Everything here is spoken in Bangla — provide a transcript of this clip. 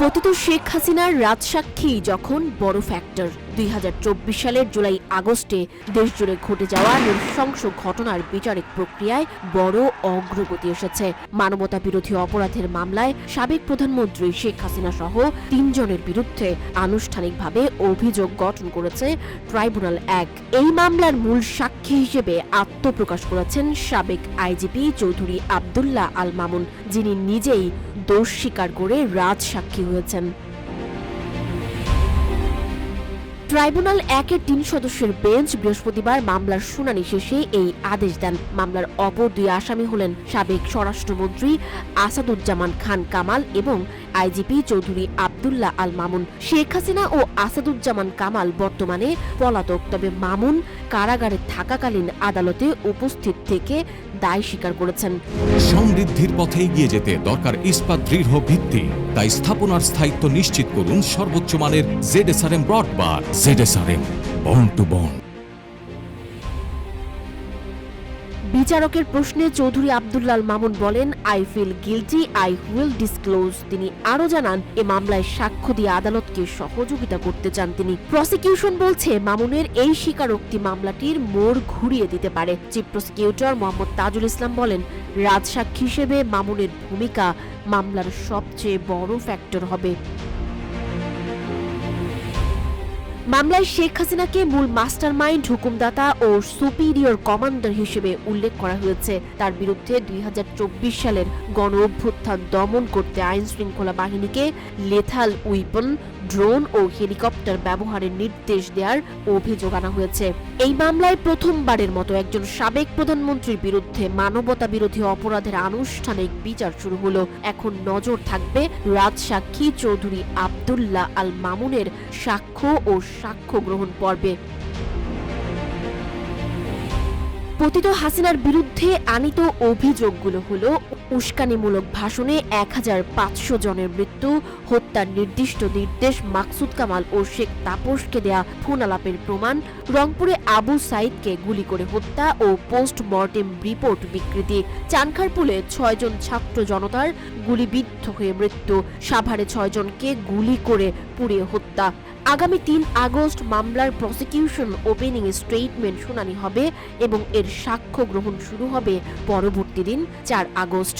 পতিত শেখ হাসিনার রাজসাক্ষী যখন বড় ফ্যাক্টর। 2024 সালের জুলাই আগস্টে দেশজুড়ে ঘটে যাওয়া নৃশংস ঘটনার বিচারিক প্রক্রিয়ায় বড় অগ্রগতি এসেছে। মানবতা বিরোধী অপরাধের মামলায় সাবেক প্রধানমন্ত্রী শেখ হাসিনা সহ 3 জনের বিরুদ্ধে আনুষ্ঠানিকভাবে অভিযোগ গঠন করেছে ট্রাইব্যুনাল 1। এই মামলার মূল সাক্ষী হিসেবে আত্মপ্রকাশ করেছেন সাবেক আইজিপি চৌধুরী আব্দুল্লাহ আল মামুন, যিনি নিজেই দোষ স্বীকার করে রাজসাক্ষী হয়েছেন। ট্রাইব্যুনাল 1-এর 3 সদস্যের বেঞ্চ বৃহস্পতিবার মামলার শুনানি শেষে এই আদেশ দেন। মামলার অপর 2 আসামি হলেন সাবেক স্বরাষ্ট্রমন্ত্রী আসাদুজ্জামান খান কামাল এবং আইজিপি চৌধুরী আব্দুল্লাহ আল মামুন। শেখ হাসিনা ও আসাদুজ্জামান কামাল বর্তমানে পলাতক, তবে মামুন কারাগারে থাকাকালীন আদালতে উপস্থিত থেকে দায় স্বীকার করেছেন। সমৃদ্ধির পথে এগিয়ে যেতে দরকার ইস্পাত দৃঢ় ভিত্তি, তাই স্থাপনার স্থায়িত্ব নিশ্চিত করুন সর্বোচ্চ মানের ZSRM ব্রডবার। ZSRM, bond to bond. বিচারকের প্রশ্নে চৌধুরী আব্দুল্লাহ আল মামুন বলেন, I feel guilty, I will disclose. তিনি আরো জানান, এ মামলায় সাক্ষ্য দিয়ে আদালতকে সহযোগিতা করতে চান তিনি। প্রসিকিউশন বলছে মামুনের এই স্বীকারোক্তি মামলাটির মোড় ঘুরিয়ে দিতে পারে। চিফ প্রসিকিউটর মোহাম্মদ তাজুল ইসলাম বলেন, রাজসাক্ষী হিসেবে মামুনের ভূমিকা মামলার সবচেয়ে বড় ফ্যাক্টর হবে। মামলায় শেখ হাসিনাকে মূল মাস্টারমাইন্ড, হুকুমদাতা ও সুপিরিয়র কমান্ডার হিসেবে উল্লেখ করা হয়েছে। তার বিরুদ্ধে 2024 সালের গণ অভ্যুত্থান দমন করতে আইন শৃঙ্খলা বাহিনীকে লেথাল উইপন, ড্রোন ও হেলিকপ্টার ব্যবহারের নির্দেশ দেওয়ার অভিযোগ আনা হয়েছে। এই মামলায় প্রথমবারের মতো একজন সাবেক প্রধানমন্ত্রীর বিরুদ্ধে মানবতা বিরোধী অপরাধের আনুষ্ঠানিক বিচার শুরু হলো। এখন নজর থাকবে রাজসাক্ষী চৌধুরী আব্দুল্লাহ আল মামুনের সাক্ষ্য ও সাক্ষ্য গ্রহণ পর্বে। পতিত হাসিনার বিরুদ্ধে আনিত অভিযোগগুলো হলো উস্কানিমূলক ভাষণে 1500 জনের মৃত্যু, হত্যার নির্দিষ্ট নির্দেশ মাকসুদ কামাল ও শেখ তাপসকে দেয়া ফোন আলাপের প্রমাণ, রংপুরে আবু সাইদকে গুলি করে হত্যা ও পোস্টমর্টেম রিপোর্ট বিকৃতি, চানখারপুলে 6 জন ছাত্র জনতার গুলিবিদ্ধ হয়ে মৃত্যু, সাভারে 6 জনকে গুলি করে পুড়িয়ে হত্যা। আগামী 3 আগস্ট মামলার প্রসিকিউশন ওপেনিং স্টেটমেন্ট শুনানি হবে এবং এর সাক্ষ্য গ্রহণ শুরু হবে পরবর্তী দিন 4 আগস্ট।